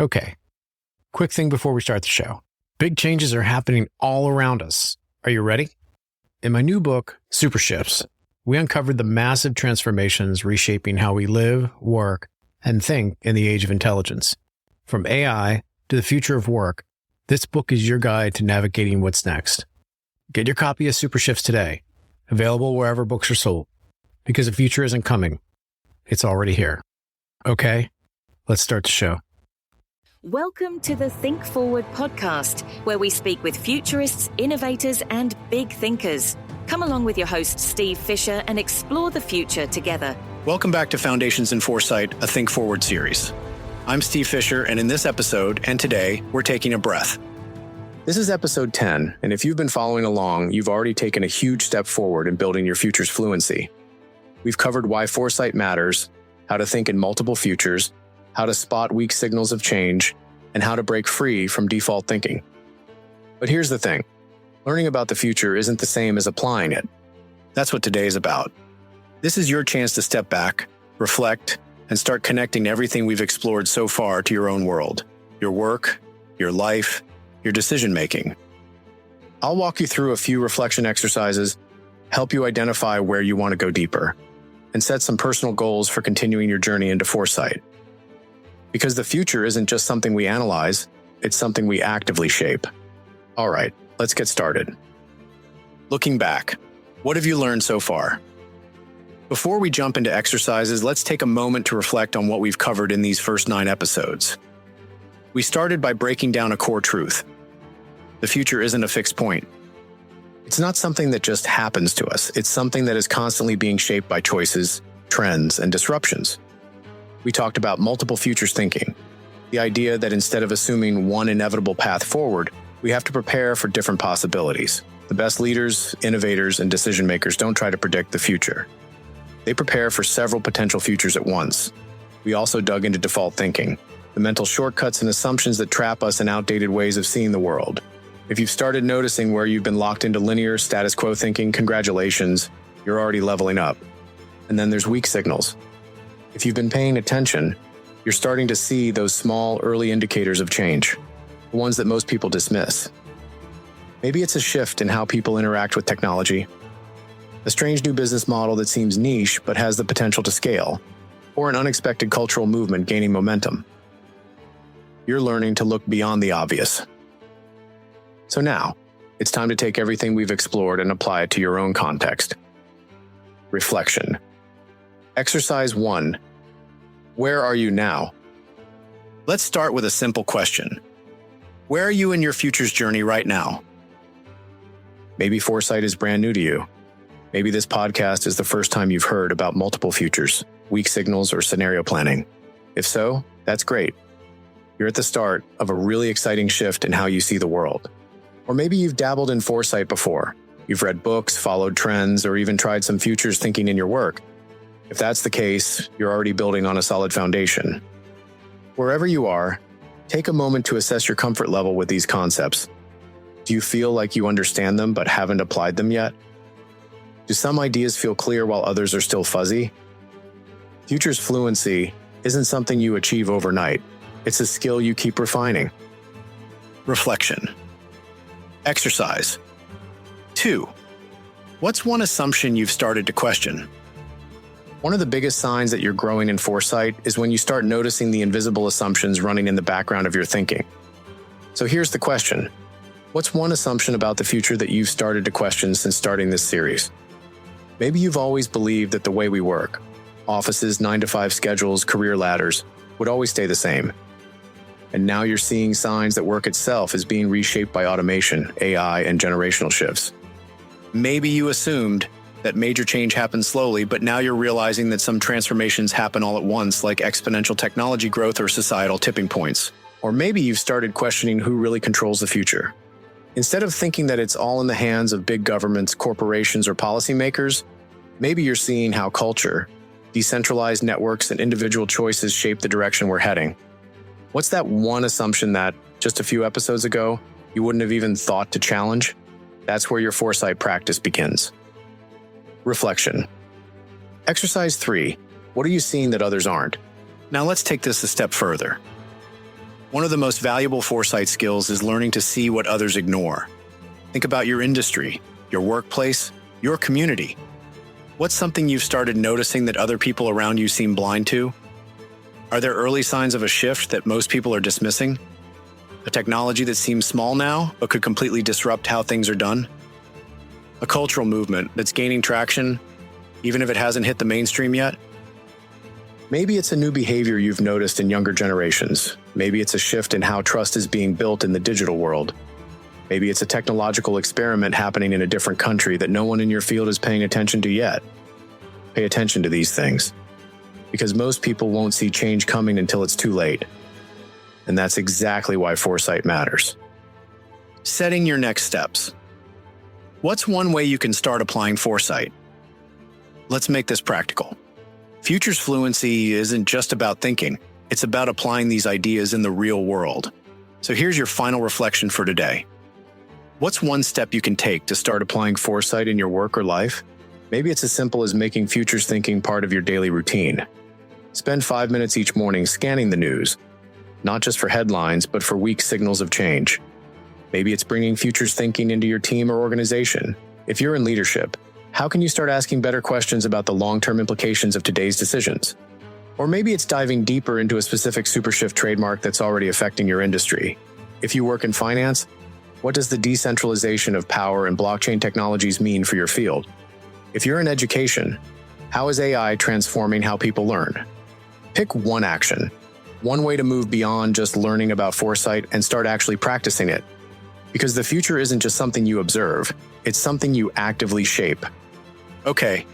Okay, quick thing before we start the show. Big changes are happening all around us. Are you ready? In my new book, Super Shifts, we uncovered the massive transformations reshaping how we live, work, and think in the age of intelligence. From AI to the future of work, this book is your guide to navigating what's next. Get your copy of Super Shifts today, available wherever books are sold, because the future isn't coming. It's already here. Okay, let's start the show. Welcome to the Think Forward podcast, where we speak with futurists, innovators, and big thinkers. Come along with your host, Steve Fisher, and explore the future together. Welcome back to Foundations in Foresight, a Think Forward series. I'm Steve Fisher, and in this episode, and today, we're taking a breath. This is episode 10, and if you've been following along, you've already taken a huge step forward in building your future's fluency. We've covered why foresight matters, how to think in multiple futures, how to spot weak signals of change, and how to break free from default thinking. But here's the thing. Learning about the future isn't the same as applying it. That's what today is about. This is your chance to step back, reflect, and start connecting everything we've explored so far to your own world, your work, your life, your decision-making. I'll walk you through a few reflection exercises, help you identify where you want to go deeper, and set some personal goals for continuing your journey into foresight. Because the future isn't just something we analyze, it's something we actively shape. All right, let's get started. Looking back, what have you learned so far? Before we jump into exercises, let's take a moment to reflect on what we've covered in these first 9 episodes. We started by breaking down a core truth. The future isn't a fixed point. It's not something that just happens to us. It's something that is constantly being shaped by choices, trends, and disruptions. We talked about multiple futures thinking, the idea that instead of assuming one inevitable path forward, we have to prepare for different possibilities. The best leaders, innovators, and decision makers don't try to predict the future. They prepare for several potential futures at once. We also dug into default thinking, the mental shortcuts and assumptions that trap us in outdated ways of seeing the world. If you've started noticing where you've been locked into linear, status quo thinking, congratulations, you're already leveling up. And then there's weak signals. If you've been paying attention, you're starting to see those small, early indicators of change, the ones that most people dismiss. Maybe it's a shift in how people interact with technology, a strange new business model that seems niche but has the potential to scale, or an unexpected cultural movement gaining momentum. You're learning to look beyond the obvious. So now, it's time to take everything we've explored and apply it to your own context. Reflection. Exercise 1. Where are you now? Let's start with a simple question. Where are you in your future's journey right now? Maybe foresight is brand new to you. Maybe this podcast is the first time you've heard about multiple futures, weak signals, or scenario planning. If so, that's great. You're at the start of a really exciting shift in how you see the world. Or maybe you've dabbled in foresight before. You've read books, followed trends, or even tried some futures thinking in your work. If that's the case, you're already building on a solid foundation. Wherever you are, take a moment to assess your comfort level with these concepts. Do you feel like you understand them but haven't applied them yet? Do some ideas feel clear while others are still fuzzy? Futures fluency isn't something you achieve overnight. It's a skill you keep refining. Reflection. Exercise. 2. What's one assumption you've started to question? One of the biggest signs that you're growing in foresight is when you start noticing the invisible assumptions running in the background of your thinking. So here's the question. What's one assumption about the future that you've started to question since starting this series? Maybe you've always believed that the way we work, offices, 9-to-5 schedules, career ladders, would always stay the same. And now you're seeing signs that work itself is being reshaped by automation, AI, and generational shifts. Maybe you assumed that major change happens slowly, but now you're realizing that some transformations happen all at once, like exponential technology growth or societal tipping points. Or maybe you've started questioning who really controls the future. Instead of thinking that it's all in the hands of big governments, corporations, or policymakers, maybe you're seeing how culture, decentralized networks, and individual choices shape the direction we're heading. What's that one assumption that, just a few episodes ago, you wouldn't have even thought to challenge? That's where your foresight practice begins. Reflection. Exercise 3. What are you seeing that others aren't? Now let's take this a step further. One of the most valuable foresight skills is learning to see what others ignore. Think about your industry, your workplace, your community. What's something you've started noticing that other people around you seem blind to? Are there early signs of a shift that most people are dismissing? A technology that seems small now, but could completely disrupt how things are done? A cultural movement that's gaining traction, even if it hasn't hit the mainstream yet? Maybe it's a new behavior you've noticed in younger generations. Maybe it's a shift in how trust is being built in the digital world. Maybe it's a technological experiment happening in a different country that no one in your field is paying attention to yet. Pay attention to these things, because most people won't see change coming until it's too late. And that's exactly why foresight matters. Setting your next steps. What's one way you can start applying foresight? Let's make this practical. Futures fluency isn't just about thinking. It's about applying these ideas in the real world. So here's your final reflection for today. What's one step you can take to start applying foresight in your work or life? Maybe it's as simple as making futures thinking part of your daily routine. Spend 5 minutes each morning scanning the news, not just for headlines, but for weak signals of change. Maybe it's bringing futures thinking into your team or organization. If you're in leadership, how can you start asking better questions about the long-term implications of today's decisions? Or maybe it's diving deeper into a specific SuperShift trademark that's already affecting your industry. If you work in finance, what does the decentralization of power and blockchain technologies mean for your field? If you're in education, how is AI transforming how people learn? Pick one action, one way to move beyond just learning about foresight and start actually practicing it. Because the future isn't just something you observe, it's something you actively shape. Okay,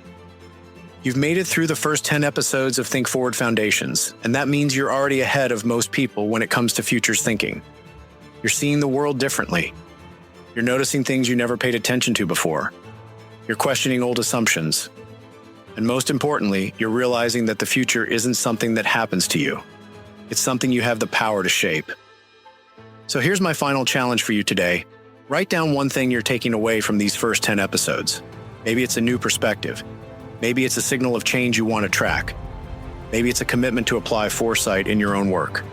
you've made it through the first 10 episodes of Think Forward Foundations, and that means you're already ahead of most people when it comes to futures thinking. You're seeing the world differently. You're noticing things you never paid attention to before. You're questioning old assumptions. And most importantly, you're realizing that the future isn't something that happens to you. It's something you have the power to shape. So here's my final challenge for you today. Write down one thing you're taking away from these first 10 episodes. Maybe it's a new perspective. Maybe it's a signal of change you want to track. Maybe it's a commitment to apply foresight in your own work.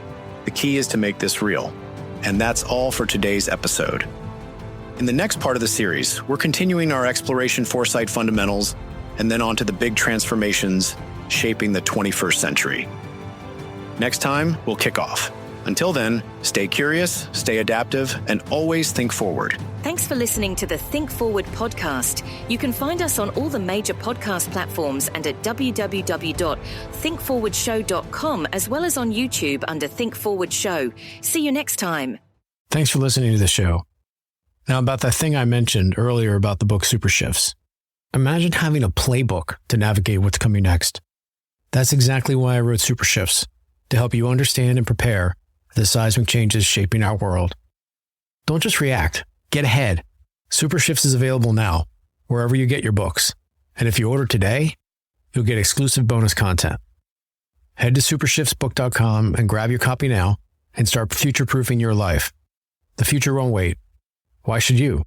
The key is to make this real. And that's all for today's episode. In the next part of the series, we're continuing our exploration foresight fundamentals and then on to the big transformations shaping the 21st century. Next time, we'll kick off. Until then, stay curious, stay adaptive, and always think forward. Thanks for listening to the Think Forward podcast. You can find us on all the major podcast platforms and at www.thinkforwardshow.com, as well as on YouTube under Think Forward Show. See you next time. Thanks for listening to the show. Now, about that thing I mentioned earlier about the book Super Shifts. Imagine having a playbook to navigate what's coming next. That's exactly why I wrote Super Shifts, to help you understand and prepare for the seismic changes shaping our world. Don't just react. Get ahead. Super Shifts is available now, wherever you get your books. And if you order today, you'll get exclusive bonus content. Head to supershiftsbook.com and grab your copy now and start future-proofing your life. The future won't wait. Why should you?